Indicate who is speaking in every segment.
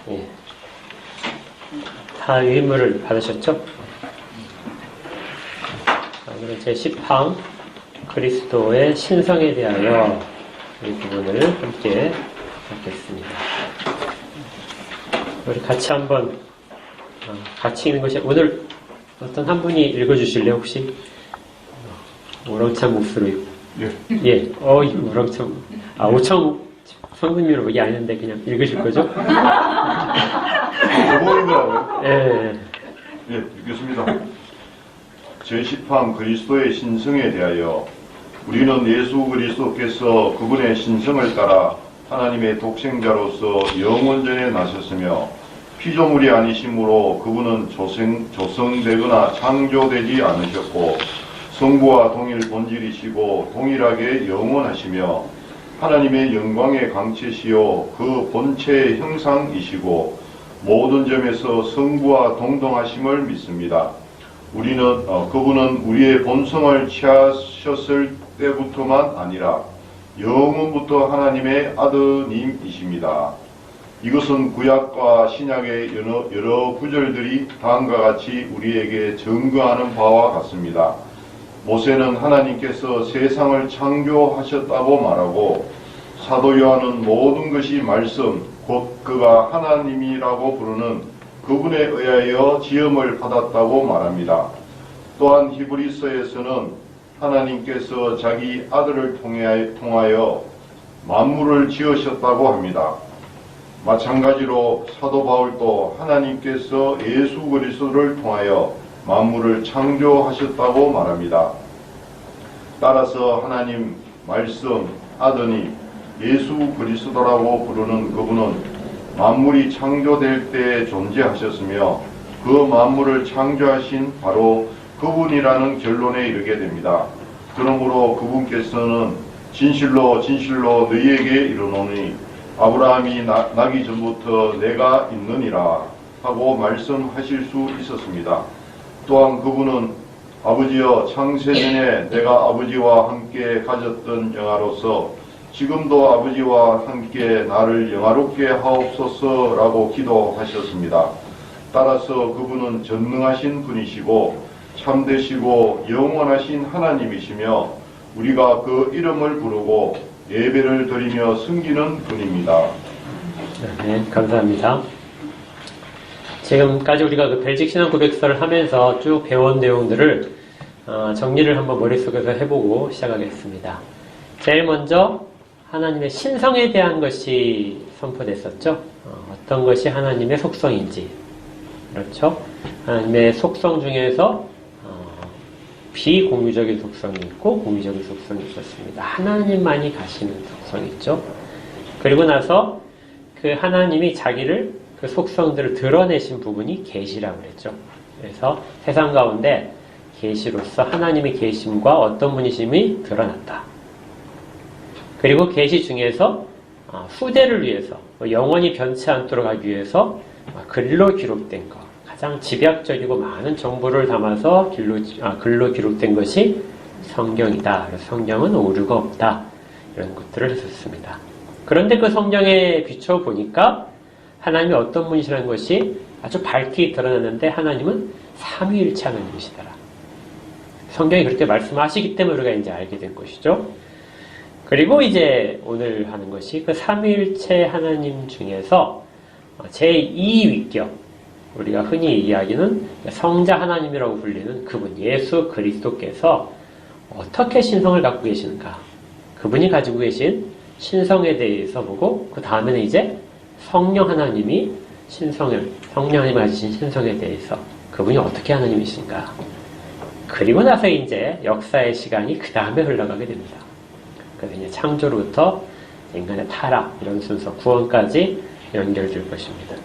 Speaker 1: 예. 다 의문을 받으셨죠? 오늘은 제10항 그리스도의 신성에 대하여 이 부분을 함께 읽겠습니다. 우리 같이 한번 같이 읽는 것이 오늘 어떤 한 분이 읽어주실래요 혹시? 우렁찬 목소리. 예. 우렁찬. 오청 성분율은 이게 아닌데 그냥 읽으실 거죠?
Speaker 2: 어머니더라고요.
Speaker 1: 예.
Speaker 2: 예, 읽겠습니다. 제10항 그리스도의 신성에 대하여 우리는 예수 그리스도께서 그분의 신성을 따라 하나님의 독생자로서 영원전에 나셨으며 피조물이 아니심으로 그분은 조성되거나 창조되지 않으셨고 성부와 동일 본질이시고 동일하게 영원하시며 하나님의 영광의 강체시요 그 본체의 형상이시고 모든 점에서 성부와 동등하심을 믿습니다. 우리는 그분은 우리의 본성을 취하셨을 때부터만 아니라 영원부터 하나님의 아드님이십니다. 이것은 구약과 신약의 여러 구절들이 다음과 같이 우리에게 증거하는 바와 같습니다. 모세는 하나님께서 세상을 창조하셨다고 말하고 사도 요한은 모든 것이 말씀 곧 그가 하나님이라고 부르는 그분에 의하여 지음을 받았다고 말합니다. 또한 히브리서에서는 하나님께서 자기 아들을 통하여 만물을 지으셨다고 합니다. 마찬가지로 사도 바울도 하나님께서 예수 그리스도를 통하여 만물을 창조하셨다고 말합니다. 따라서 하나님, 말씀, 아드님, 예수 그리스도라고 부르는 그분은 만물이 창조될 때 존재하셨으며 그 만물을 창조하신 바로 그분이라는 결론에 이르게 됩니다. 그러므로 그분께서는 진실로 너희에게 이르노니 아브라함이 나기 전부터 내가 있느니라 하고 말씀하실 수 있었습니다. 또한 그분은 아버지여 창세전에 내가 아버지와 함께 가졌던 영화로서 지금도 아버지와 함께 나를 영화롭게 하옵소서라고 기도하셨습니다. 따라서 그분은 전능하신 분이시고 참되시고 영원하신 하나님이시며 우리가 그 이름을 부르고 예배를 드리며 섬기는 분입니다.
Speaker 1: 네, 감사합니다. 지금까지 우리가 그 벨직 신앙 고백서를 하면서 쭉 배운 내용들을 정리를 한번 머릿속에서 해보고 시작하겠습니다. 제일 먼저 하나님의 신성에 대한 것이 선포됐었죠. 어떤 것이 하나님의 속성인지. 그렇죠? 하나님의 속성 중에서 비공유적인 속성이 있고 공유적인 속성이 있었습니다. 하나님만이 가시는 속성이 있죠. 그리고 나서 그 하나님이 자기를 그 속성들을 드러내신 부분이 계시라고 그랬죠. 그래서 세상 가운데 계시로서 하나님의 계심과 어떤 분이심이 드러났다. 그리고 계시 중에서 후대를 위해서 영원히 변치 않도록 하기 위해서 글로 기록된 것, 가장 집약적이고 많은 정보를 담아서 글로 기록된 것이 성경이다. 그래서 성경은 오류가 없다. 이런 것들을 했었습니다. 그런데 그 성경에 비춰보니까 하나님이 어떤 분이시라는 것이 아주 밝게 드러났는데 하나님은 삼위일체 하나님이시더라. 성경이 그렇게 말씀하시기 때문에 우리가 이제 알게 된 것이죠. 그리고 이제 오늘 하는 것이 그 삼위일체 하나님 중에서 제2위격, 우리가 흔히 이야기하는 성자 하나님이라고 불리는 그분 예수 그리스도께서 어떻게 신성을 갖고 계시는가, 그분이 가지고 계신 신성에 대해서 보고 그 다음에는 이제 성령 하나님이 성령 하나님이 가지신 신성에 대해서 그분이 어떻게 하나님이신가, 그리고 나서 이제 역사의 시간이 그 다음에 흘러가게 됩니다. 그래서 이제 창조로부터 인간의 타락, 이런 순서, 구원까지 연결될 것입니다.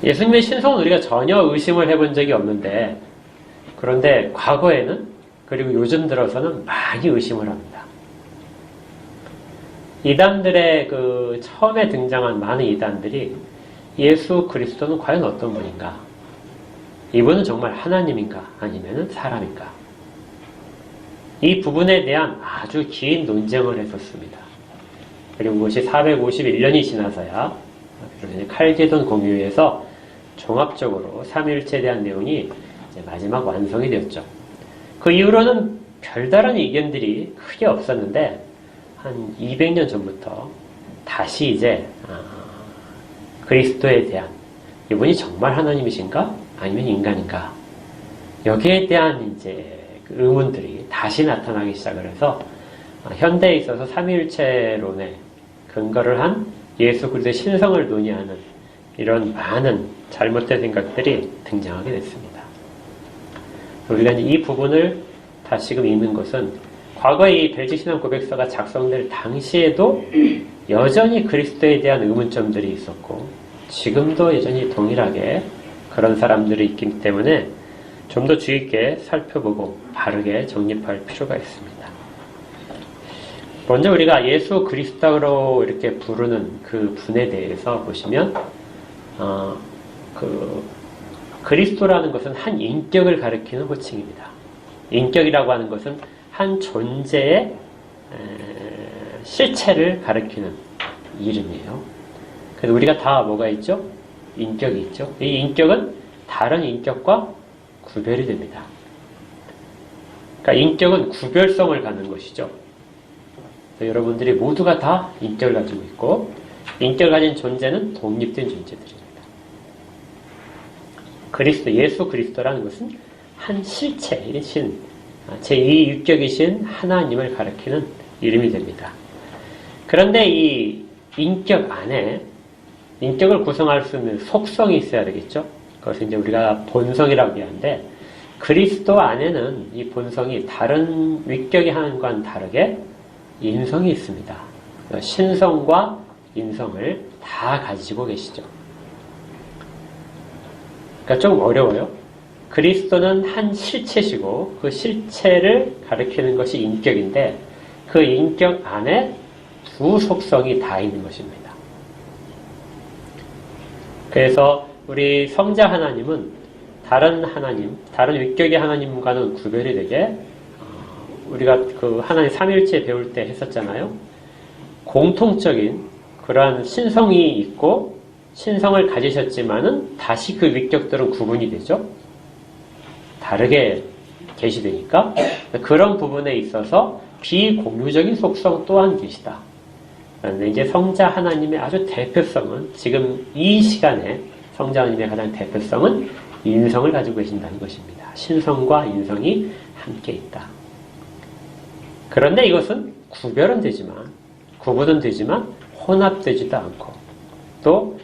Speaker 1: 예수님의 신성은 우리가 전혀 의심을 해본 적이 없는데, 그런데 과거에는, 그리고 요즘 들어서는 많이 의심을 합니다. 이단들의 처음에 등장한 많은 이단들이 예수 그리스도는 과연 어떤 분인가? 이분은 정말 하나님인가? 아니면 사람인가? 이 부분에 대한 아주 긴 논쟁을 했었습니다. 그리고 그것이 451년이 지나서야 그래서 칼게돈 공유에서 종합적으로 삼위일체에 대한 내용이 이제 마지막 완성이 되었죠. 그 이후로는 별다른 의견들이 크게 없었는데 한 200년 전부터 다시 이제 그리스도에 대한 이분이 정말 하나님이신가 아니면 인간인가 여기에 대한 이제 그 의문들이 다시 나타나기 시작을 해서 현대에 있어서 삼위일체론에 근거를 한 예수 그리스도의 신성을 논의하는 이런 많은 잘못된 생각들이 등장하게 됐습니다. 우리가 이제 이 부분을 다시금 읽는 것은 과거에 이 벨지신앙 고백서가 작성될 당시에도 여전히 그리스도에 대한 의문점들이 있었고 지금도 여전히 동일하게 그런 사람들이 있기 때문에 좀 더 주의 있게 살펴보고 바르게 정립할 필요가 있습니다. 먼저 우리가 예수 그리스도로 이렇게 부르는 그 분에 대해서 보시면 그리스도라는 것은 한 인격을 가리키는 호칭입니다. 인격이라고 하는 것은 한 존재의 실체를 가리키는 이름이에요. 그래서 우리가 다 뭐가 있죠? 인격이 있죠. 이 인격은 다른 인격과 구별이 됩니다. 그러니까 인격은 구별성을 갖는 것이죠. 여러분들이 모두가 다 인격을 가지고 있고 인격을 가진 존재는 독립된 존재들입니다. 그리스도, 예수 그리스도라는 것은 한 실체이신 제2유격이신 하나님을 가리키는 이름이 됩니다. 그런데 이 인격 안에 인격을 구성할 수 있는 속성이 있어야 되겠죠. 그것을 이제 우리가 본성이라고 하는데 그리스도 안에는 이 본성이 다른 위격의 하나님과는 다르게 인성이 있습니다. 신성과 인성을 다 가지고 계시죠. 그러니까 좀 어려워요. 그리스도는 한 실체시고 그 실체를 가리키는 것이 인격인데 그 인격 안에 두 속성이 다 있는 것입니다. 그래서 우리 성자 하나님은 다른 하나님, 다른 위격의 하나님과는 구별이 되게 우리가 그 하나님 삼일체 배울 때 했었잖아요. 공통적인 그러한 신성이 있고 신성을 가지셨지만은 다시 그 위격들은 구분이 되죠. 다르게 계시되니까 그런 부분에 있어서 비공유적인 속성 또한 계시다. 그런데 이제 성자 하나님의 아주 대표성은 지금 이 시간에 성자 하나님의 가장 대표성은 인성을 가지고 계신다는 것입니다. 신성과 인성이 함께 있다. 그런데 이것은 구별은 되지만 구분은 되지만 혼합되지도 않고 또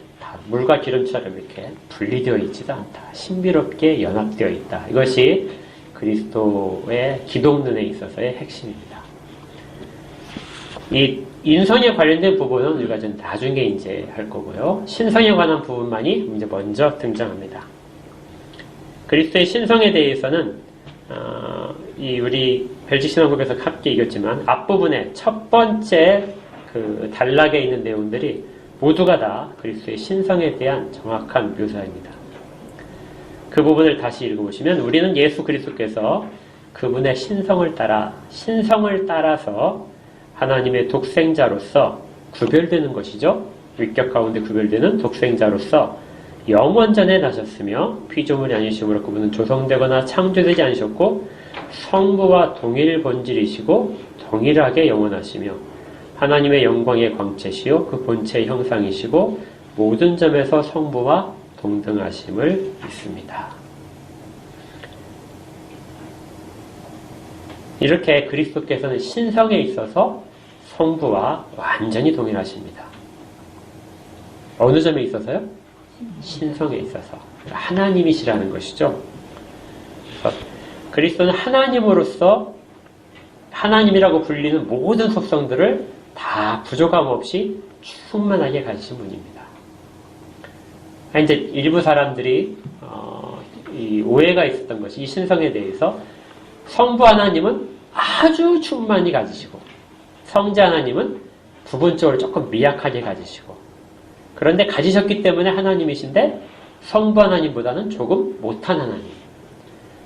Speaker 1: 물과 기름처럼 이렇게 분리되어 있지도 않다. 신비롭게 연합되어 있다. 이것이 그리스도의 기독론에 있어서의 핵심입니다. 이 인성에 관련된 부분은 우리가 좀 나중에 이제 할 거고요. 신성에 관한 부분만이 이제 먼저 등장합니다. 그리스도의 신성에 대해서는 이 우리 벨지신앙국에서 함께 이겼지만 앞부분에 첫 번째 그 단락에 있는 내용들이 모두가 다 그리스도의 신성에 대한 정확한 묘사입니다. 그 부분을 다시 읽어보시면 우리는 예수 그리스도께서 그분의 신성을 따라서 하나님의 독생자로서 구별되는 것이죠. 위격 가운데 구별되는 독생자로서 영원전에 나셨으며 피조물이 아니시므로 그분은 조성되거나 창조되지 않으셨고 성부와 동일 본질이시고 동일하게 영원하시며 하나님의 영광의 광채시요 그 본체의 형상이시고 모든 점에서 성부와 동등하심을 믿습니다. 이렇게 그리스도께서는 신성에 있어서 성부와 완전히 동일하십니다. 어느 점에 있어서요? 신성에 있어서. 하나님이시라는 것이죠. 그리스도는 하나님으로서 하나님이라고 불리는 모든 속성들을 다 부족함 없이 충만하게 가지신 분입니다. 이제 일부 사람들이 이 오해가 있었던 것이 이 신성에 대해서 성부 하나님은 아주 충만히 가지시고 성자 하나님은 부분적으로 조금 미약하게 가지시고 그런데 가지셨기 때문에 하나님이신데 성부 하나님보다는 조금 못한 하나님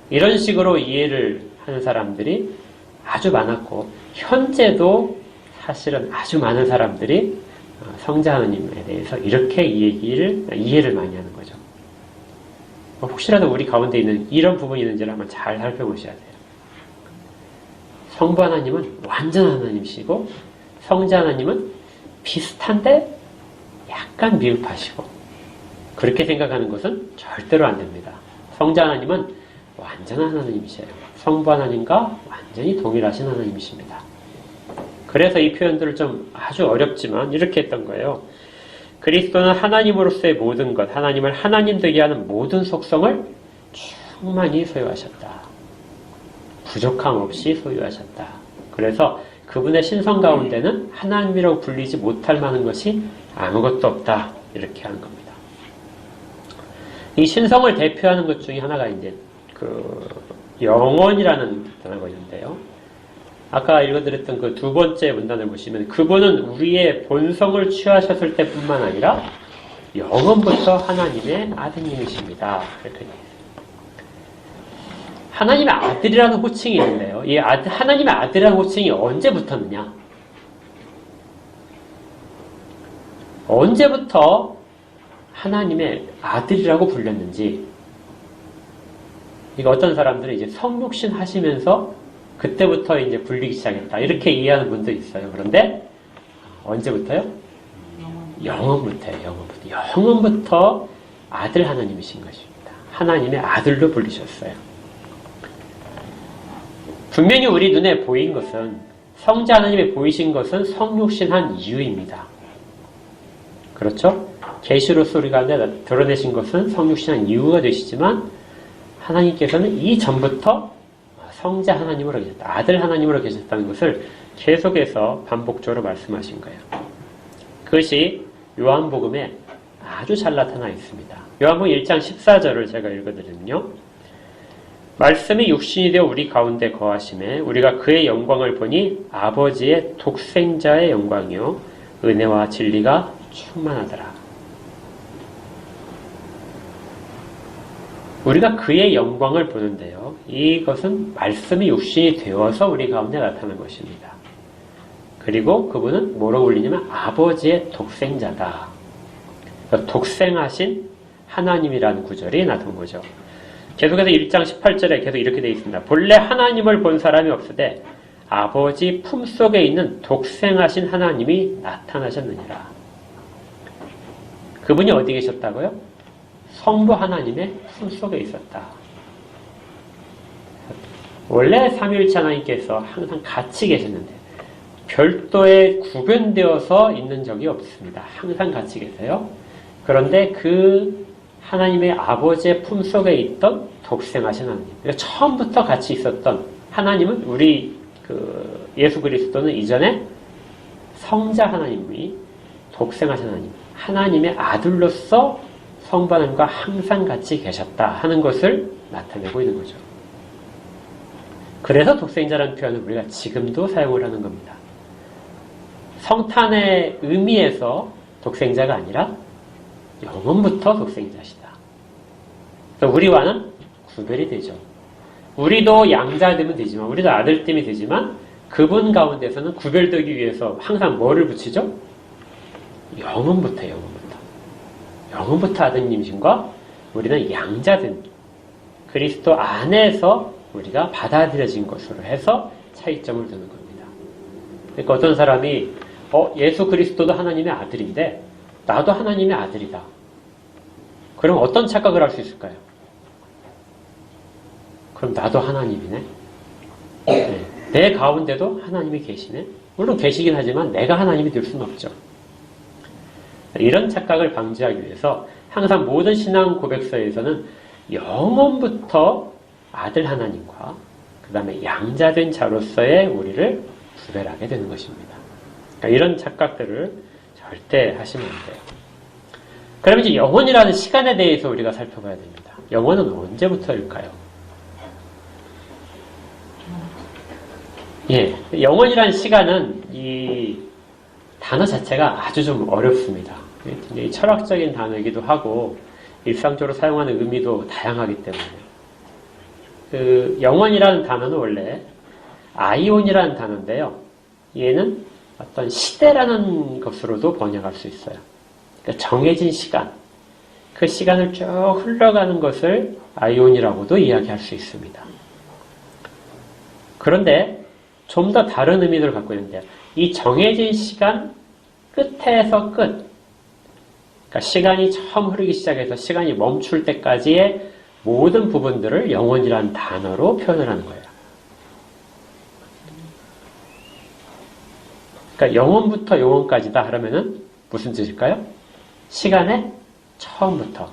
Speaker 1: 이런 식으로 이해를 하는 사람들이 아주 많았고 현재도 사실은 아주 많은 사람들이 성자 하나님에 대해서 이렇게 이해를 많이 하는 거죠. 혹시라도 우리 가운데 있는 이런 부분이 있는지를 한번 잘 살펴보셔야 돼요. 성부 하나님은 완전 하나님이시고 성자 하나님은 비슷한데 약간 미흡하시고, 그렇게 생각하는 것은 절대로 안 됩니다. 성자 하나님은 완전한 하나님이세요. 성부 하나님과 완전히 동일하신 하나님이십니다. 그래서 이 표현들을 좀 아주 어렵지만 이렇게 했던 거예요. 그리스도는 하나님으로서의 모든 것, 하나님을 하나님 되게 하는 모든 속성을 충만히 소유하셨다. 부족함 없이 소유하셨다. 그래서 그분의 신성 가운데는 하나님이라고 불리지 못할 만한 것이 아무것도 없다. 이렇게 하는 겁니다. 이 신성을 대표하는 것 중에 하나가 이제 영원이라는 단어가 있는데요. 아까 읽어드렸던 그 두 번째 문단을 보시면 그분은 우리의 본성을 취하셨을 때뿐만 아니라 영원부터 하나님의 아드님이십니다. 이렇게 되어 있습니다. 하나님의 아들이라는 호칭이 있는데요. 이 하나님의 아들이라는 호칭이 언제 붙었느냐? 언제부터 하나님의 아들이라고 불렸는지, 이거 어떤 사람들은 이제 성육신 하시면서 그때부터 이제 불리기 시작했다. 이렇게 이해하는 분도 있어요. 그런데 언제부터요? 영원부터예요. 영원부터 아들 하나님이신 것입니다. 하나님의 아들로 불리셨어요. 분명히 우리 눈에 보인 것은, 성자 하나님의 보이신 것은 성육신한 이유입니다. 그렇죠? 계시로서 우리가 드러내신 것은 성육신한 이유가 되시지만, 하나님께서는 이전부터 성자 하나님으로 계셨다, 아들 하나님으로 계셨다는 것을 계속해서 반복적으로 말씀하신 거예요. 그것이 요한복음에 아주 잘 나타나 있습니다. 요한복음 1장 14절을 제가 읽어드리면요. 말씀이 육신이 되어 우리 가운데 거하심에 우리가 그의 영광을 보니 아버지의 독생자의 영광이요 은혜와 진리가 충만하더라. 우리가 그의 영광을 보는데요. 이것은 말씀이 육신이 되어서 우리 가운데 나타난 것입니다. 그리고 그분은 뭐라고 불리냐면 아버지의 독생자다. 그러니까 독생하신 하나님이라는 구절이 나온 거죠. 계속해서 1장 18절에 계속 이렇게 되어 있습니다. 본래 하나님을 본 사람이 없으되 아버지 품속에 있는 독생하신 하나님이 나타나셨느니라. 그분이 어디 계셨다고요? 성부 하나님의 품속에 있었다. 원래 삼위일체 하나님께서 항상 같이 계셨는데 별도의 구분되어서 있는 적이 없습니다. 항상 같이 계세요. 그런데 그 하나님의 아버지의 품속에 있던 독생하신 하나님, 그러니까 처음부터 같이 있었던 하나님은 우리 예수 그리스도는 이전에 성자 하나님이 독생하신 하나님, 하나님의 아들로서 성부 하나님과 항상 같이 계셨다 하는 것을 나타내고 있는 거죠. 그래서 독생자라는 표현을 우리가 지금도 사용을 하는 겁니다. 성탄의 의미에서 독생자가 아니라 영원부터 독생자시다. 우리와는 구별이 되죠. 우리도 양자되면 되지만, 우리도 아들됨이 되지만 그분 가운데서는 구별되기 위해서 항상 뭐를 붙이죠? 영원부터 아드님이신과 우리는 양자된 그리스도 안에서 우리가 받아들여진 것으로 해서 차이점을 두는 겁니다. 그러니까 어떤 사람이 예수 그리스도도 하나님의 아들인데 나도 하나님의 아들이다. 그럼 어떤 착각을 할 수 있을까요? 그럼 나도 하나님이네? 네. 내 가운데도 하나님이 계시네? 물론 계시긴 하지만 내가 하나님이 될 수는 없죠. 이런 착각을 방지하기 위해서 항상 모든 신앙 고백서에서는 영원부터 아들 하나님과 그 다음에 양자된 자로서의 우리를 구별하게 되는 것입니다. 그러니까 이런 착각들을 절대 하시면 안 돼요. 그럼 이제 영원이라는 시간에 대해서 우리가 살펴봐야 됩니다. 영원은 언제부터일까요? 영원이라는 시간은 이 단어 자체가 아주 좀 어렵습니다. 굉장히 철학적인 단어이기도 하고 일상적으로 사용하는 의미도 다양하기 때문에 영원이라는 단어는 원래 아이온이라는 단어인데요. 얘는 어떤 시대라는 것으로도 번역할 수 있어요. 그러니까 정해진 시간, 그 시간을 쭉 흘러가는 것을 아이온이라고도 이야기할 수 있습니다. 그런데 좀 더 다른 의미를 갖고 있는데요. 이 정해진 시간 끝에서 끝, 그러니까 시간이 처음 흐르기 시작해서 시간이 멈출 때까지의 모든 부분들을 영원이라는 단어로 표현을 하는 거예요. 그러니까 영원부터 영원까지다 하려면은 무슨 뜻일까요? 시간의 처음부터.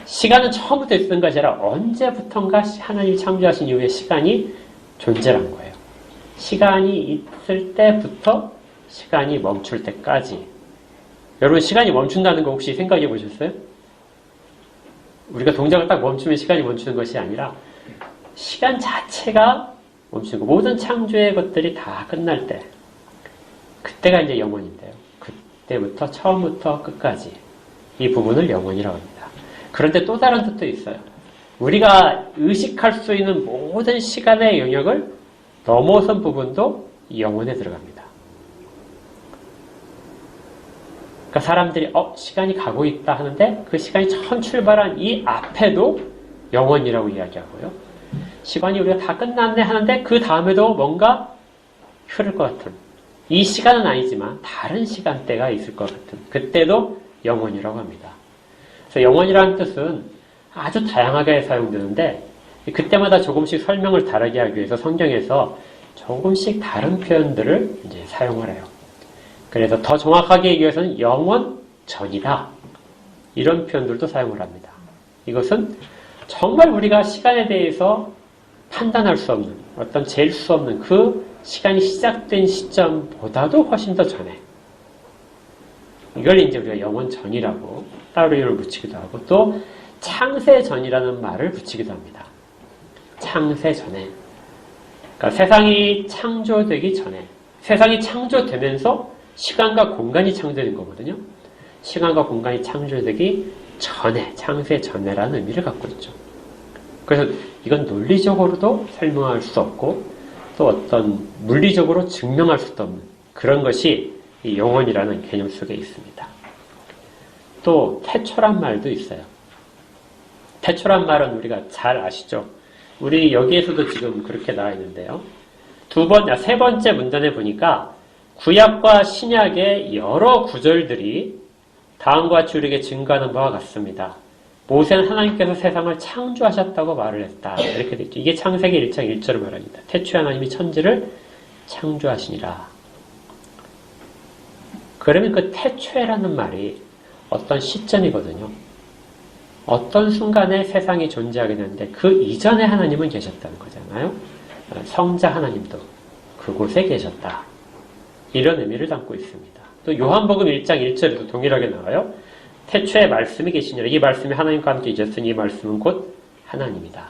Speaker 1: 시간은 처음부터 있었던 것이 아니라 언제부턴가 하나님이 창조하신 이후에 시간이 존재한 거예요. 시간이 있을 때부터 시간이 멈출 때까지. 여러분, 시간이 멈춘다는 거 혹시 생각해 보셨어요? 우리가 동작을 딱 멈추면 시간이 멈추는 것이 아니라 시간 자체가 멈추는 거. 모든 창조의 것들이 다 끝날 때, 그때가 이제 영원인데요. 그때부터 처음부터 끝까지 이 부분을 영원이라고 합니다. 그런데 또 다른 뜻도 있어요. 우리가 의식할 수 있는 모든 시간의 영역을 넘어선 부분도 이 영혼에 들어갑니다. 그러니까 사람들이 시간이 가고 있다 하는데 그 시간이 처음 출발한 이 앞에도 영혼이라고 이야기하고요. 시간이 우리가 다 끝났네 하는데 그 다음에도 뭔가 흐를 것 같은, 이 시간은 아니지만 다른 시간대가 있을 것 같은, 그때도 영혼이라고 합니다. 그래서 영혼이라는 뜻은 아주 다양하게 사용되는데 그때마다 조금씩 설명을 다르게 하기 위해서 성경에서 조금씩 다른 표현들을 이제 사용을 해요. 그래서 더 정확하게 얘기 위해서는 영원 전이다, 이런 표현들도 사용을 합니다. 이것은 정말 우리가 시간에 대해서 판단할 수 없는, 어떤 잴 수 없는 그 시간이 시작된 시점보다도 훨씬 더 전에, 이걸 이제 우리가 영원 전이라고 따로 이름을 붙이기도 하고, 또 창세 전이라는 말을 붙이기도 합니다. 창세 전에. 그러니까 세상이 창조되기 전에, 세상이 창조되면서 시간과 공간이 창조된 거거든요. 시간과 공간이 창조되기 전에, 창세 전에라는 의미를 갖고 있죠. 그래서 이건 논리적으로도 설명할 수 없고 또 어떤 물리적으로 증명할 수도 없는 그런 것이 이 영혼이라는 개념 속에 있습니다. 또 태초란 말도 있어요. 태초란 말은 우리가 잘 아시죠? 우리 여기에서도 지금 그렇게 나와 있는데요. 세 번째 문단에 보니까 구약과 신약의 여러 구절들이 다음과 같이 우리에게 증거하는 바와 같습니다. 모세는 하나님께서 세상을 창조하셨다고 말을 했다, 이렇게 되죠. 이게 창세기 1장 1절을 말합니다. 태초에 하나님이 천지를 창조하시니라. 그러면 그 태초에라는 말이 어떤 시점이거든요. 어떤 순간에 세상이 존재하게 되는데 그 이전에 하나님은 계셨다는 거잖아요. 성자 하나님도 그곳에 계셨다, 이런 의미를 담고 있습니다. 또 요한복음 1장 1절에도 동일하게 나와요. 태초에 말씀이 계시니라. 이 말씀이 하나님과 함께 계셨으니 이 말씀은 곧 하나님이다.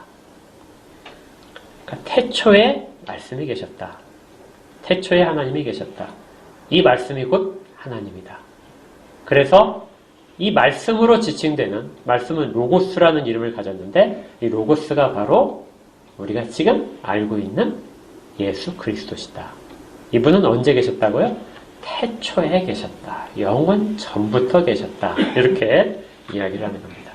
Speaker 1: 그러니까 태초에 말씀이 계셨다. 태초에 하나님이 계셨다. 이 말씀이 곧 하나님이다. 그래서 이 말씀으로 지칭되는, 말씀은 로고스라는 이름을 가졌는데 이 로고스가 바로 우리가 지금 알고 있는 예수 그리스도시다. 이분은 언제 계셨다고요? 태초에 계셨다. 영원 전부터 계셨다. 이렇게 이야기를 하는 겁니다.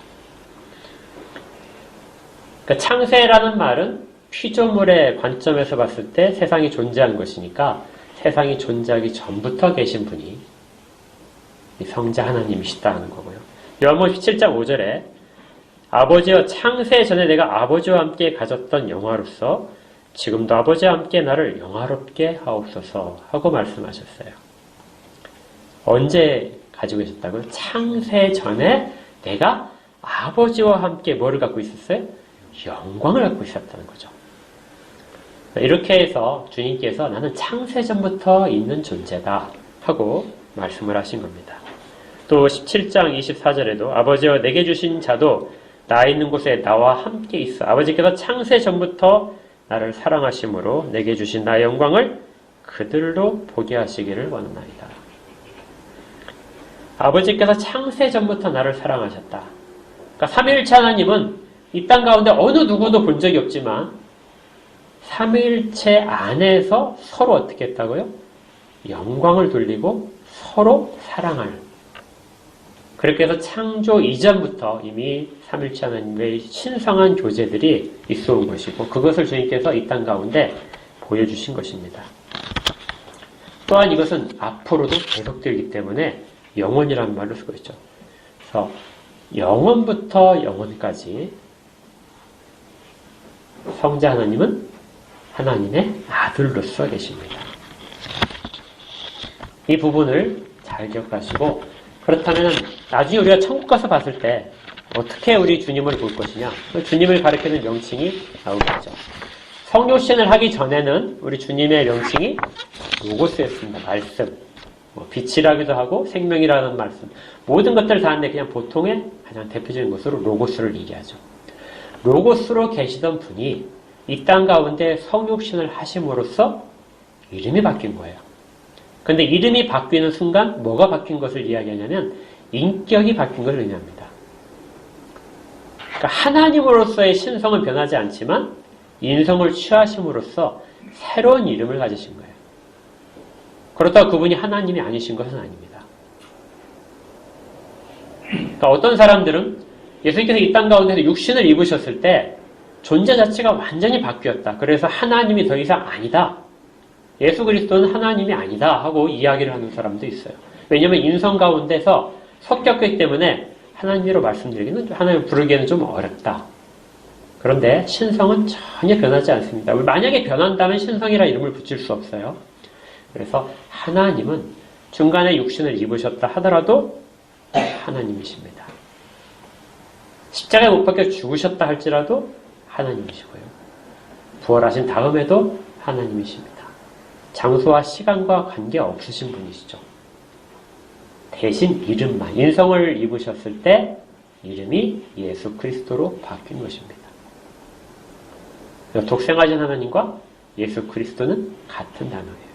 Speaker 1: 그러니까 창세라는 말은 피조물의 관점에서 봤을 때 세상이 존재한 것이니까 세상이 존재하기 전부터 계신 분이 이 성자 하나님이시다 하는 거고요. 요한복음 17장 5절에 아버지여 창세 전에 내가 아버지와 함께 가졌던 영화로서 지금도 아버지와 함께 나를 영화롭게 하옵소서 하고 말씀하셨어요. 언제 가지고 계셨다고요? 창세 전에 내가 아버지와 함께 뭐를 갖고 있었어요? 영광을 갖고 있었다는 거죠. 이렇게 해서 주님께서 나는 창세 전부터 있는 존재다 하고 말씀을 하신 겁니다. 또 17장 24절에도 아버지여 내게 주신 자도 나 있는 곳에 나와 함께 있어. 아버지께서 창세 전부터 나를 사랑하심으로 내게 주신 나의 영광을 그들로 보게 하시기를 원하나이다. 아버지께서 창세 전부터 나를 사랑하셨다. 그러니까 삼위일체 하나님은 이 땅 가운데 어느 누구도 본 적이 없지만 삼위일체 안에서 서로 어떻게 했다고요? 영광을 돌리고 서로 사랑할. 그렇게 해서 창조 이전부터 이미 삼일체 하나님의 신성한 교제들이 있어 온 것이고 그것을 주님께서 이 땅 가운데 보여주신 것입니다. 또한 이것은 앞으로도 계속되기 때문에 영원이라는 말로 쓰고 있죠. 그래서 영원부터 영원까지 성자 하나님은 하나님의 아들로서 계십니다. 이 부분을 잘 기억하시고 그렇다면 나중에 우리가 천국 가서 봤을 때 어떻게 우리 주님을 볼 것이냐? 주님을 가리키는 명칭이 나오겠죠. 성육신을 하기 전에는 우리 주님의 명칭이 로고스였습니다. 말씀. 빛이라기도 하고 생명이라는 말씀. 모든 것들을 다 하는데 그냥 보통의 가장 대표적인 것으로 로고스를 얘기하죠. 로고스로 계시던 분이 이 땅 가운데 성육신을 하심으로써 이름이 바뀐 거예요. 근데 이름이 바뀌는 순간 뭐가 바뀐 것을 이야기하냐면 인격이 바뀐 것을 의미합니다. 그러니까 하나님으로서의 신성은 변하지 않지만 인성을 취하심으로써 새로운 이름을 가지신 거예요. 그렇다고 그분이 하나님이 아니신 것은 아닙니다. 그러니까 어떤 사람들은 예수님께서 이 땅 가운데서 육신을 입으셨을 때 존재 자체가 완전히 바뀌었다. 그래서 하나님이 더 이상 아니다. 예수 그리스도는 하나님이 아니다 하고 이야기를 하는 사람도 있어요. 왜냐하면 인성 가운데서 섞였기 때문에 하나님으로 말씀드리기는 하나님 부르기에는 좀 어렵다. 그런데 신성은 전혀 변하지 않습니다. 만약에 변한다면 신성이라 이름을 붙일 수 없어요. 그래서 하나님은 중간에 육신을 입으셨다 하더라도 하나님이십니다. 십자가에 못 박혀 죽으셨다 할지라도 하나님이시고요. 부활하신 다음에도 하나님이십니다. 장소와 시간과 관계없으신 분이시죠. 대신 이름만, 인성을 입으셨을 때 이름이 예수 그리스도로 바뀐 것입니다. 독생하신 하나님과 예수 그리스도는 같은 단어예요.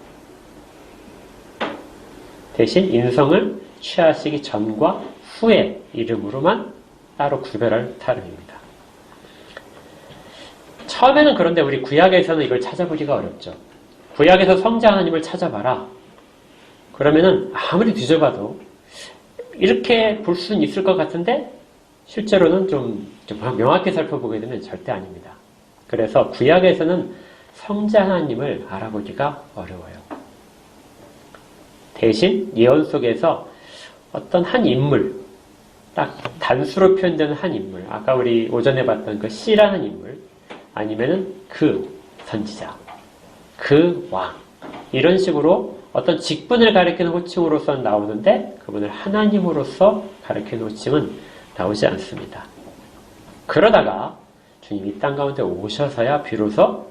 Speaker 1: 대신 인성을 취하시기 전과 후의 이름으로만 따로 구별할 따름입니다. 처음에는 그런데 우리 구약에서는 이걸 찾아보기가 어렵죠. 구약에서 성자 하나님을 찾아봐라. 그러면은 아무리 뒤져봐도 이렇게 볼 수는 있을 것 같은데 실제로는 좀 명확히 살펴보게 되면 절대 아닙니다. 그래서 구약에서는 성자 하나님을 알아보기가 어려워요. 대신 예언 속에서 어떤 한 인물, 딱 단수로 표현되는 한 인물, 아까 우리 오전에 봤던 그 C라는 인물, 아니면은 그 선지자, 그 왕, 이런 식으로 어떤 직분을 가리키는 호칭으로서 나오는데 그분을 하나님으로서 가리키는 호칭은 나오지 않습니다. 그러다가 주님이 이 땅 가운데 오셔서야 비로소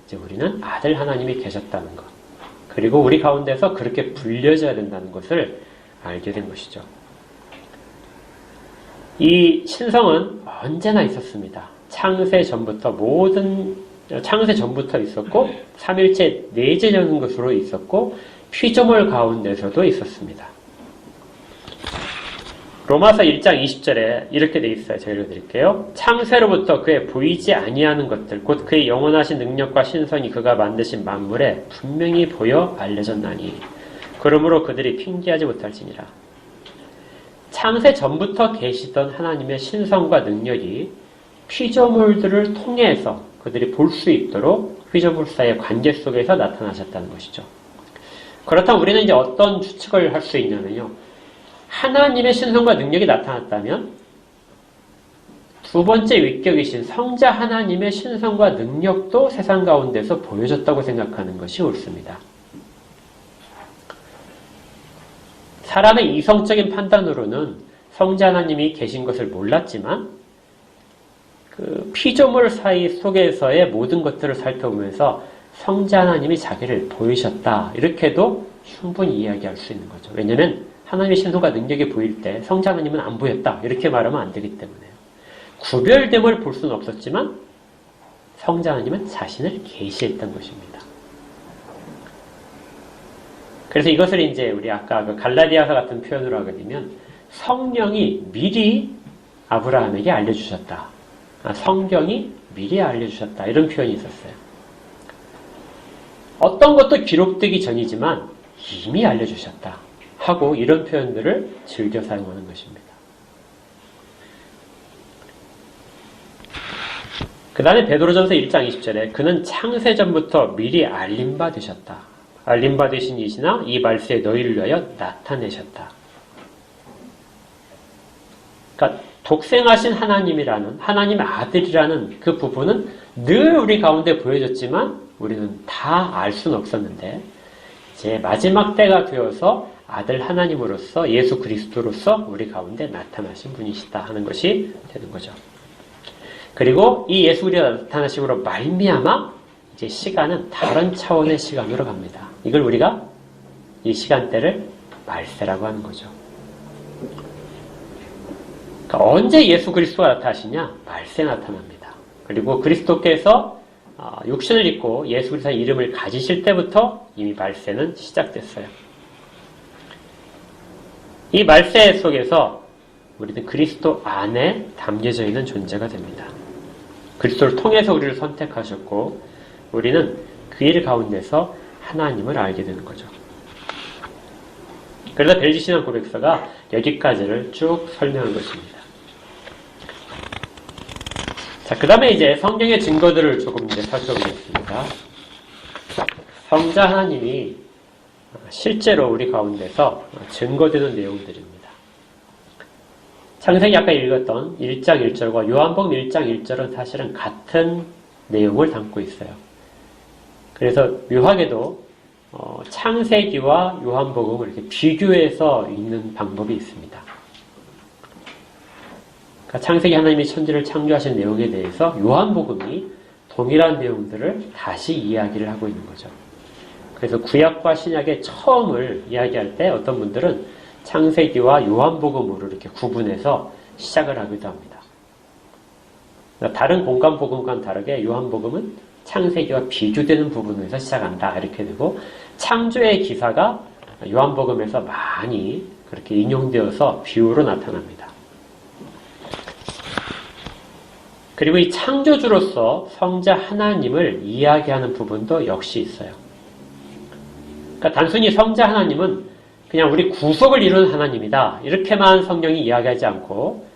Speaker 1: 이제 우리는 아들 하나님이 계셨다는 것, 그리고 우리 가운데서 그렇게 불려져야 된다는 것을 알게 된 것이죠. 이 신성은 언제나 있었습니다. 창세 전부터 있었고 삼일체 내재적인 것으로 있었고 피조물 가운데서도 있었습니다. 로마서 1장 20절에 이렇게 돼 있어요. 제가 읽어드릴게요. 창세로부터 그의 보이지 아니하는 것들 곧 그의 영원하신 능력과 신성이 그가 만드신 만물에 분명히 보여 알려졌나니 그러므로 그들이 핑계하지 못할지니라. 창세 전부터 계시던 하나님의 신성과 능력이 피조물들을 통해서 그들이 볼 수 있도록 피조물 사이의 관계 속에서 나타나셨다는 것이죠. 그렇다면 우리는 이제 어떤 추측을 할 수 있냐면요. 하나님의 신성과 능력이 나타났다면 두 번째 위격이신 성자 하나님의 신성과 능력도 세상 가운데서 보여졌다고 생각하는 것이 옳습니다. 사람의 이성적인 판단으로는 성자 하나님이 계신 것을 몰랐지만 그 피조물 사이 속에서의 모든 것들을 살펴보면서 성자 하나님이 자기를 보이셨다. 이렇게도 충분히 이야기할 수 있는 거죠. 왜냐하면 하나님의 신성과 능력이 보일 때 성자 하나님은 안 보였다. 이렇게 말하면 안 되기 때문에요. 구별됨을 볼 수는 없었지만 성자 하나님은 자신을 계시했던 것입니다. 그래서 이것을 이제 우리 아까 그 갈라디아서 같은 표현으로 하게 되면 성령이 미리 아브라함에게 알려주셨다. 성경이 미리 알려주셨다. 이런 표현이 있었어요. 어떤 것도 기록되기 전이지만 이미 알려주셨다 하고 이런 표현들을 즐겨 사용하는 것입니다. 그 다음에 베드로전서 1장 20절에 그는 창세전부터 미리 알림받으셨다. 알림받으신 이시나 이 말세에 너희를 위하여 나타내셨다. 그러니까 독생하신 하나님이라는 하나님의 아들이라는 그 부분은 늘 우리 가운데 보여졌지만 우리는 다 알 수는 없었는데 이제 마지막 때가 되어서 아들 하나님으로서 예수 그리스도로서 우리 가운데 나타나신 분이시다 하는 것이 되는 거죠. 그리고 이 예수 그리스도가 나타나심으로 말미암아 이제 시간은 다른 차원의 시간으로 갑니다. 이걸 우리가 이 시간대를 말세라고 하는 거죠. 그러니까 언제 예수 그리스도가 나타나시냐? 말세에 나타납니다. 그리고 그리스도께서 육신을 입고 예수 그리스도의 이름을 가지실 때부터 이미 말세는 시작됐어요. 이 말세 속에서 우리는 그리스도 안에 담겨져 있는 존재가 됩니다. 그리스도를 통해서 우리를 선택하셨고 우리는 그 일 가운데서 하나님을 알게 되는 거죠. 그래서 벨기신앙 고백서가 여기까지를 쭉 설명한 것입니다. 자, 그 다음에 이제 성경의 증거들을 조금 이제 살펴보겠습니다. 성자 하나님이 실제로 우리 가운데서 증거되는 내용들입니다. 창세기 아까 읽었던 1장 1절과 요한복음 1장 1절은 사실은 같은 내용을 담고 있어요. 그래서 묘하게도 창세기와 요한복음을 이렇게 비교해서 읽는 방법이 있습니다. 그러니까 창세기 하나님이 천지를 창조하신 내용에 대해서 요한복음이 동일한 내용들을 다시 이야기를 하고 있는 거죠. 그래서 구약과 신약의 처음을 이야기할 때 어떤 분들은 창세기와 요한복음으로 이렇게 구분해서 시작을 하기도 합니다. 다른 공간복음과는 다르게 요한복음은 창세기와 비교되는 부분에서 시작한다 이렇게 되고 창조의 기사가 요한복음에서 많이 그렇게 인용되어서 비유로 나타납니다. 그리고 이 창조주로서 성자 하나님을 이야기하는 부분도 역시 있어요. 그러니까 단순히 성자 하나님은 그냥 우리 구속을 이루는 하나님이다 이렇게만 성경이 이야기하지 않고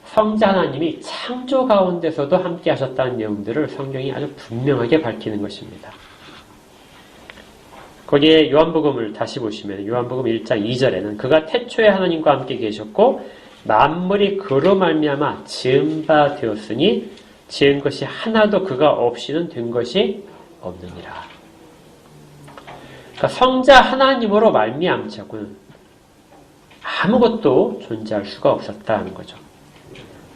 Speaker 1: 성자 하나님이 창조 가운데서도 함께 하셨다는 내용들을 성경이 아주 분명하게 밝히는 것입니다. 거기에 요한복음을 다시 보시면 요한복음 1장 2절에는 그가 태초에 하나님과 함께 계셨고 만물이 그로 말미암아 지은 바 되었으니 지은 것이 하나도 그가 없이는 된 것이 없느니라. 그러니까 성자 하나님으로 말미암지 않고는 아무것도 존재할 수가 없었다는 거죠.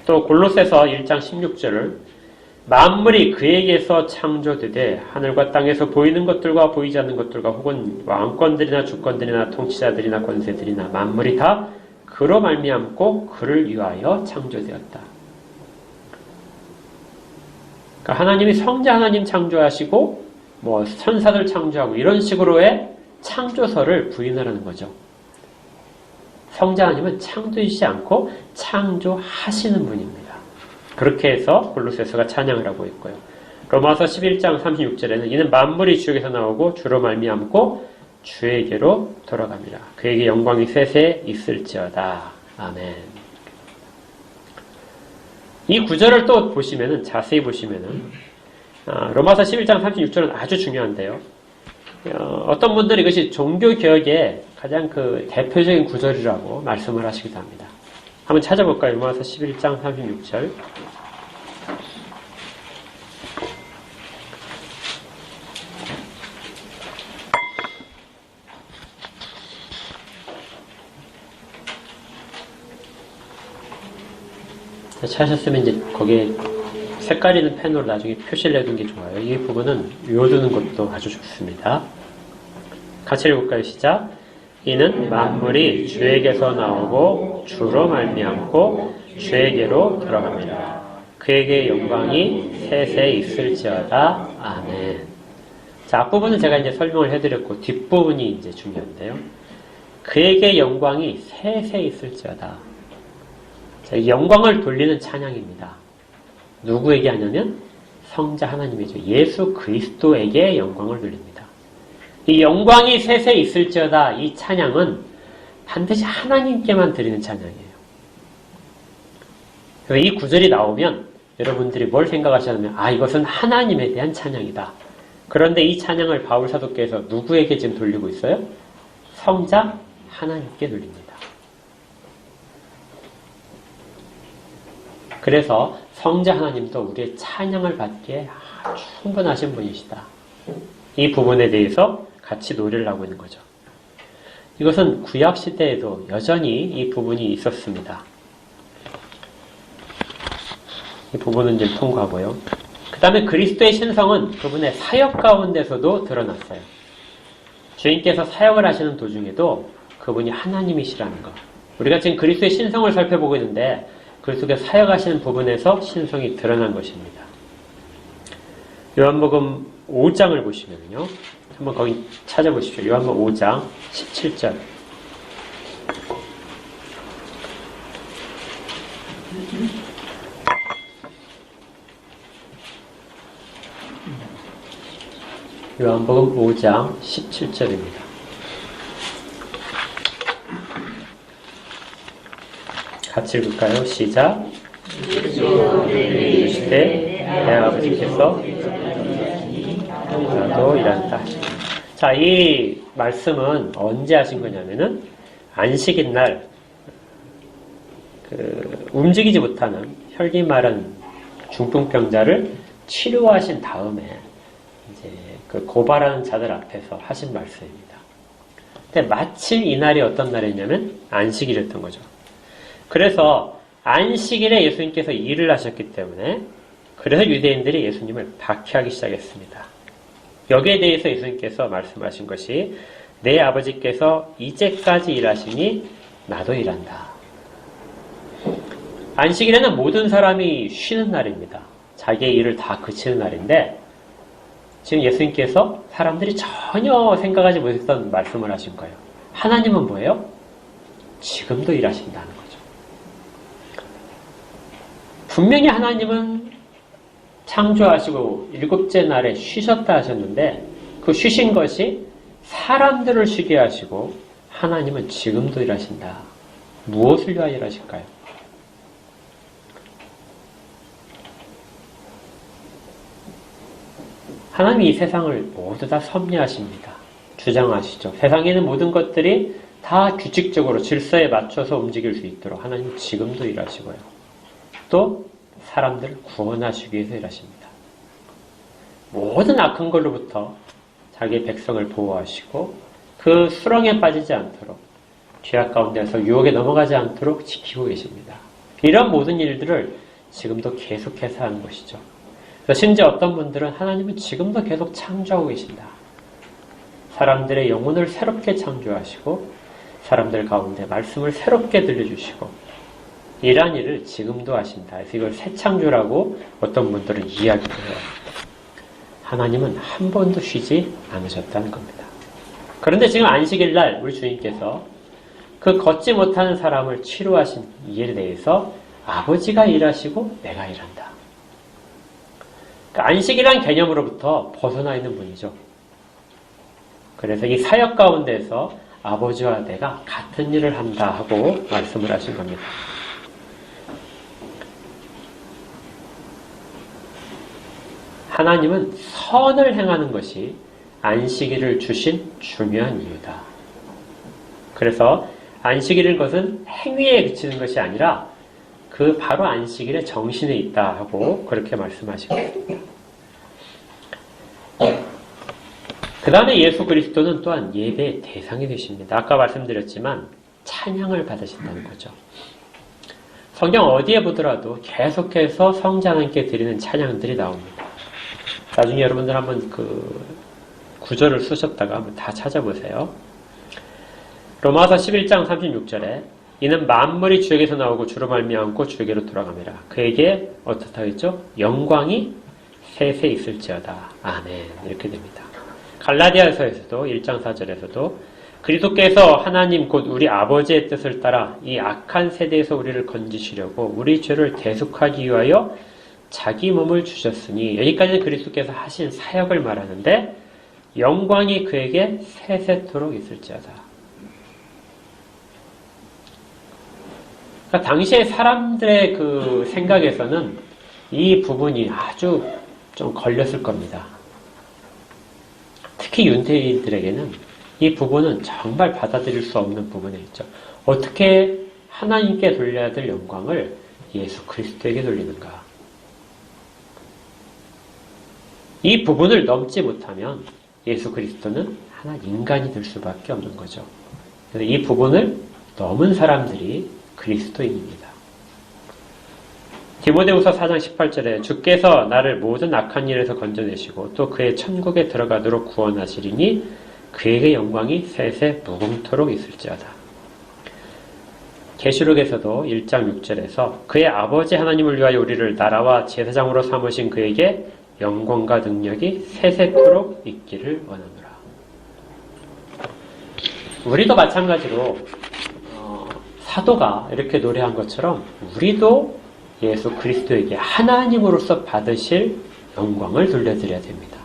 Speaker 1: 또 골로새서 1장 16절을 만물이 그에게서 창조되되 하늘과 땅에서 보이는 것들과 보이지 않는 것들과 혹은 왕권들이나 주권들이나 통치자들이나 권세들이나 만물이 다 그로 말미암고 그를 위하여 창조되었다. 그러니까 하나님이 성자 하나님 창조하시고 뭐 천사들 창조하고 이런 식으로의 창조설을 부인하라는 거죠. 성자 하나님은 창조하시지 않고 창조하시는 분입니다. 그렇게 해서 골로새서가 찬양을 하고 있고요. 로마서 11장 36절에는 이는 만물이 주에게서 나오고 주로 말미암고 주에게로 돌아갑니다. 그에게 영광이 세세 있을지어다. 아멘. 이 구절을 또 보시면은 자세히 보시면은 로마서 11장 36절은 아주 중요한데요. 어떤 분들은 이것이 종교개혁의 가장 그 대표적인 구절이라고 말씀을 하시기도 합니다. 한번 찾아볼까요? 로마서 11장 36절. 찾으셨으면 이제 거기에 색깔 있는 펜으로 나중에 표시를 해두는 게 좋아요. 이 부분은 외워두는 것도 아주 좋습니다. 같이 읽을까요? 시작. 이는 만물이 주에게서 나오고 주로 말미암고 주에게로 돌아갑니다. 그에게 영광이 세세 있을지어다. 아멘. 자, 앞부분은 제가 이제 설명을 해드렸고 뒷부분이 이제 중요한데요. 그에게 영광이 세세 있을지어다. 자, 영광을 돌리는 찬양입니다. 누구에게 하냐면 성자 하나님이죠. 예수 그리스도에게 영광을 돌립니다. 이 영광이 셋에 있을지어다 이 찬양은 반드시 하나님께만 드리는 찬양이에요. 그래서 이 구절이 나오면 여러분들이 뭘 생각하시냐면 이것은 하나님에 대한 찬양이다. 그런데 이 찬양을 바울 사도께서 누구에게 지금 돌리고 있어요? 성자 하나님께 돌립니다. 그래서 성자 하나님도 우리의 찬양을 받기에 충분하신 분이시다. 이 부분에 대해서 같이 노래를 하고 있는 거죠. 이것은 구약 시대에도 여전히 이 부분이 있었습니다. 이 부분은 이제 통과하고요. 그 다음에 그리스도의 신성은 그분의 사역 가운데서도 드러났어요. 주인께서 사역을 하시는 도중에도 그분이 하나님이시라는 것. 우리가 지금 그리스도의 신성을 살펴보고 있는데 그 속에 사역하시는 부분에서 신성이 드러난 것입니다. 요한복음 5장을 보시면요. 한번 거기 찾아보십시오. 요한복음 5장 17절. 요한복음 5장 17절입니다. 같이 읽을까요? 시작. 이르시되 내 아버지께서 나도 일한다. 자, 이 말씀은 언제 하신 거냐면은 안식일 날 움직이지 못하는 혈기 마른 중풍병자를 치료하신 다음에 이제 그 고발하는 자들 앞에서 하신 말씀입니다. 근데 마침 이 날이 어떤 날이냐면 안식일이었던 거죠. 그래서 안식일에 예수님께서 일을 하셨기 때문에 그래서 유대인들이 예수님을 박해하기 시작했습니다. 여기에 대해서 예수님께서 말씀하신 것이 내 아버지께서 이제까지 일하시니 나도 일한다. 안식일에는 모든 사람이 쉬는 날입니다. 자기의 일을 다 그치는 날인데 지금 예수님께서 사람들이 전혀 생각하지 못했던 말씀을 하신 거예요. 하나님은 뭐예요? 지금도 일하신다는 거죠. 분명히 하나님은 창조하시고 일곱째 날에 쉬셨다 하셨는데 그 쉬신 것이 사람들을 쉬게 하시고 하나님은 지금도 일하신다. 무엇을 위하여 일하실까요? 하나님이 이 세상을 모두 다 섭리하십니다. 주장하시죠. 세상에 있는 모든 것들이 다 규칙적으로 질서에 맞춰서 움직일 수 있도록 하나님은 지금도 일하시고요. 또 사람들을 구원하시기 위해서 일하십니다. 모든 악한 걸로부터 자기의 백성을 보호하시고 그 수렁에 빠지지 않도록 죄악 가운데서 유혹에 넘어가지 않도록 지키고 계십니다. 이런 모든 일들을 지금도 계속해서 하는 것이죠. 그래서 심지어 어떤 분들은 하나님은 지금도 계속 창조하고 계신다. 사람들의 영혼을 새롭게 창조하시고 사람들 가운데 말씀을 새롭게 들려주시고 이러한 일을 지금도 하신다. 그래서 이걸 새 창조라고 어떤 분들은 이야기를 해요. 하나님은 한 번도 쉬지 않으셨다는 겁니다. 그런데 지금 안식일 날 우리 주님께서 그 걷지 못하는 사람을 치료하신 이에 대해서 아버지가 일하시고 내가 일한다. 그러니까 안식이란 개념으로부터 벗어나 있는 분이죠. 그래서 이 사역 가운데서 아버지와 내가 같은 일을 한다 하고 말씀을 하신 겁니다. 하나님은 선을 행하는 것이 안식일을 주신 중요한 이유다. 그래서 안식일인 것은 행위에 그치는 것이 아니라 그 바로 안식일의 정신에 있다 하고 그렇게 말씀하시고 있습니다. 그 다음에 예수 그리스도는 또한 예배의 대상이 되십니다. 아까 말씀드렸지만 찬양을 받으신다는 거죠. 성경 어디에 보더라도 계속해서 성자 하나님께 드리는 찬양들이 나옵니다. 나중에 여러분들 한번 그 구절을 쓰셨다가 한번 다 찾아보세요. 로마서 11장 36절에 이는 만물이 주에게서 나오고 주로 말미암고 주에게로 돌아가매라. 그에게 어떻다 했죠? 영광이 셋에 있을지어다. 아멘. 이렇게 됩니다. 갈라디아서에서도 1장 4절에서도 그리스도께서 하나님 곧 우리 아버지의 뜻을 따라 이 악한 세대에서 우리를 건지시려고 우리 죄를 대속하기 위하여 자기 몸을 주셨으니 여기까지는 그리스도께서 하신 사역을 말하는데 영광이 그에게 세세토록 있을지어다. 그러니까 당시에 사람들의 그 생각에서는 이 부분이 아주 좀 걸렸을 겁니다. 특히 윤대인들에게는 이 부분은 정말 받아들일 수 없는 부분에 있죠. 어떻게 하나님께 돌려야 될 영광을 예수 그리스도에게 돌리는가? 이 부분을 넘지 못하면 예수 그리스도는 하나 인간이 될 수밖에 없는 거죠. 그래서 이 부분을 넘은 사람들이 그리스도인입니다. 디모데후서 4장 18절에 주께서 나를 모든 악한 일에서 건져내시고 또 그의 천국에 들어가도록 구원하시리니 그에게 영광이 세세 무궁토록 있을지어다. 계시록에서도 1장 6절에서 그의 아버지 하나님을 위하여 우리를 나라와 제사장으로 삼으신 그에게 영광과 능력이 세세토록 있기를 원하노라. 우리도 마찬가지로 사도가 이렇게 노래한 것처럼 우리도 예수 그리스도에게 하나님으로서 받으실 영광을 돌려드려야 됩니다.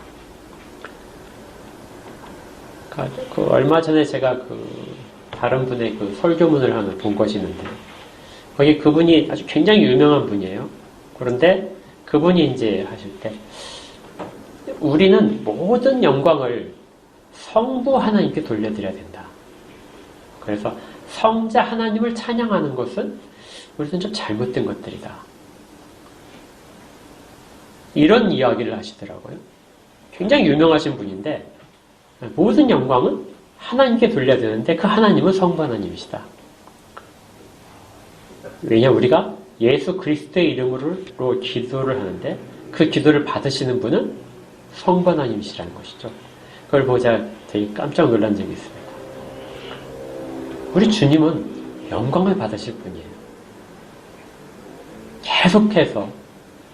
Speaker 1: 그 얼마 전에 제가 다른 분의 그 설교문을 하나 본 것이 있는데 거기 그분이 아주 굉장히 유명한 분이에요. 그런데 그분이 이제 하실 때 우리는 모든 영광을 성부 하나님께 돌려드려야 된다. 그래서 성자 하나님을 찬양하는 것은 우리는 좀 잘못된 것들이다. 이런 이야기를 하시더라고요. 굉장히 유명하신 분인데 모든 영광은 하나님께 돌려야 되는데 그 하나님은 성부 하나님이시다. 왜냐 우리가 예수 그리스도의 이름으로 기도를 하는데 그 기도를 받으시는 분은 성부 하나님이시라는 것이죠. 그걸 보자 되게 깜짝 놀란 적이 있습니다. 우리 주님은 영광을 받으실 분이에요. 계속해서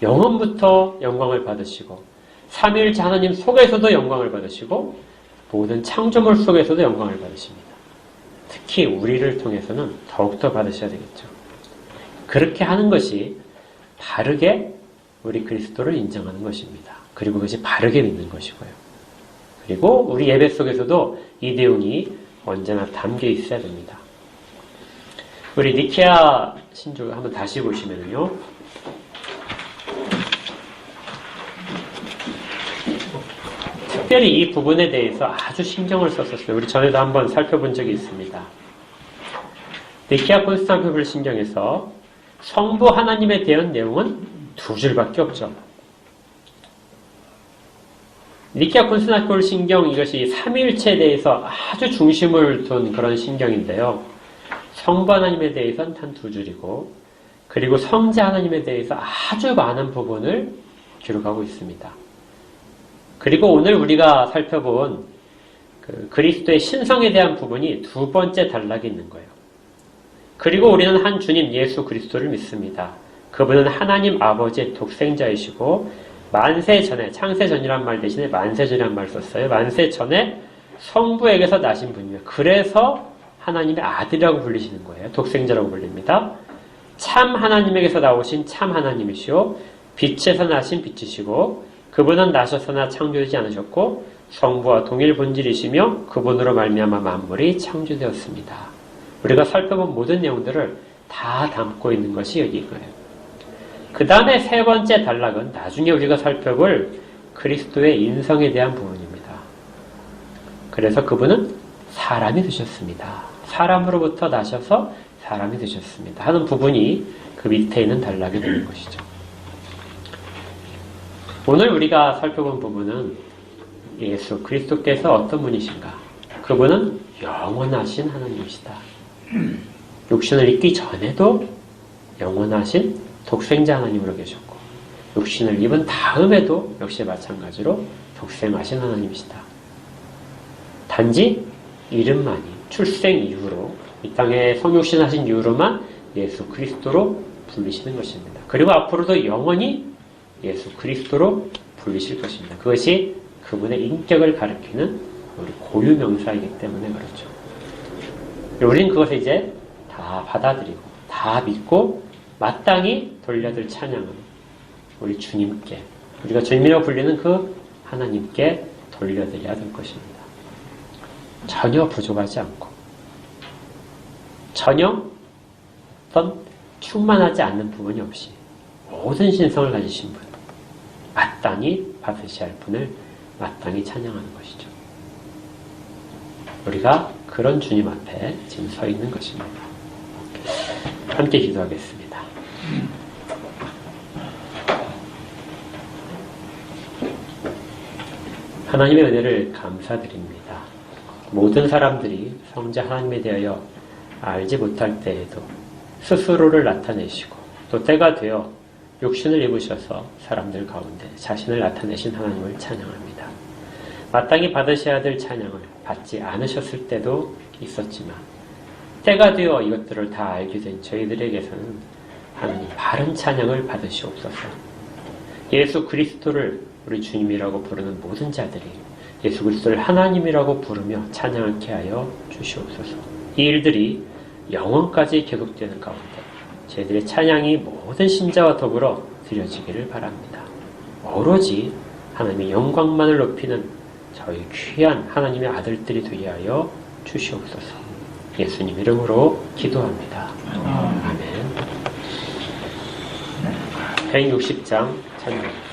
Speaker 1: 영원부터 영광을 받으시고 삼위일체 하나님 속에서도 영광을 받으시고 모든 창조물 속에서도 영광을 받으십니다. 특히 우리를 통해서는 더욱더 받으셔야 되겠죠. 그렇게 하는 것이 바르게 우리 그리스도를 인정하는 것입니다. 그리고 그것이 바르게 믿는 것이고요. 그리고 우리 예배 속에서도 이 내용이 언제나 담겨 있어야 됩니다. 우리 니케아 신조 한번 다시 보시면요. 특별히 이 부분에 대해서 아주 신경을 썼었어요. 우리 전에도 한번 살펴본 적이 있습니다. 니케아 콘스탄티노플 신경에서 성부 하나님에 대한 내용은 두 줄밖에 없죠. 니케아 콘스탄티노플 신경 이것이 삼위일체에 대해서 아주 중심을 둔 그런 신경인데요. 성부 하나님에 대해서는 단 두 줄이고 그리고 성자 하나님에 대해서 아주 많은 부분을 기록하고 있습니다. 그리고 오늘 우리가 살펴본 그리스도의 신성에 대한 부분이 두 번째 단락에 있는 거예요. 그리고 우리는 한 주님 예수 그리스도를 믿습니다. 그분은 하나님 아버지의 독생자이시고 만세 전에 창세 전이란 말 대신에 만세 전이란 말 썼어요. 만세 전에 성부에게서 나신 분이에요. 그래서 하나님의 아들이라고 불리시는 거예요. 독생자라고 불립니다. 참 하나님에게서 나오신 참 하나님이시오 빛에서 나신 빛이시고 그분은 나셨으나 창조되지 않으셨고 성부와 동일 본질이시며 그분으로 말미암아 만물이 창조되었습니다. 우리가 살펴본 모든 내용들을 다 담고 있는 것이 여기 있고요. 그 다음에 세 번째 단락은 나중에 우리가 살펴볼 그리스도의 인성에 대한 부분입니다. 그래서 그분은 사람이 되셨습니다. 사람으로부터 나셔서 사람이 되셨습니다. 하는 부분이 그 밑에 있는 단락이 되는 것이죠. 오늘 우리가 살펴본 부분은 예수 그리스도께서 어떤 분이신가? 그분은 영원하신 하나님이시다. 육신을 입기 전에도 영원하신 독생자 하나님으로 계셨고 육신을 입은 다음에도 역시 마찬가지로 독생하신 하나님이시다. 단지 이름만이 출생 이후로 이 땅에 성육신하신 이후로만 예수 그리스도로 불리시는 것입니다. 그리고 앞으로도 영원히 예수 그리스도로 불리실 것입니다. 그것이 그분의 인격을 가리키는 우리 고유명사이기 때문에 그렇죠. 우리는 그것을 이제 다 받아들이고 다 믿고 마땅히 돌려들 찬양은 우리 주님께 우리가 주님이라고 불리는 그 하나님께 돌려드려야 될 것입니다. 전혀 부족하지 않고 전혀 어떤 충만하지 않는 부분이 없이 모든 신성을 가지신 분, 마땅히 받으셔야 할 분을 마땅히 찬양하는 것이죠. 우리가 그런 주님 앞에 지금 서 있는 것입니다. 함께 기도하겠습니다. 하나님의 은혜를 감사드립니다. 모든 사람들이 성자 하나님에 대하여 알지 못할 때에도 스스로를 나타내시고 또 때가 되어 육신을 입으셔서 사람들 가운데 자신을 나타내신 하나님을 찬양합니다. 마땅히 받으셔야 될 찬양을 받지 않으셨을 때도 있었지만 때가 되어 이것들을 다 알게 된 저희들에게서는 하나님 바른 찬양을 받으시옵소서. 예수 그리스도를 우리 주님이라고 부르는 모든 자들이 예수 그리스도를 하나님이라고 부르며 찬양하게 하여 주시옵소서. 이 일들이 영원까지 계속되는 가운데 저희들의 찬양이 모든 신자와 더불어 드려지기를 바랍니다. 오로지 하나님의 영광만을 높이는 저희 귀한 하나님의 아들들이 되게 하여 주시옵소서. 예수님 이름으로 기도합니다. 아멘. 160장 찬양.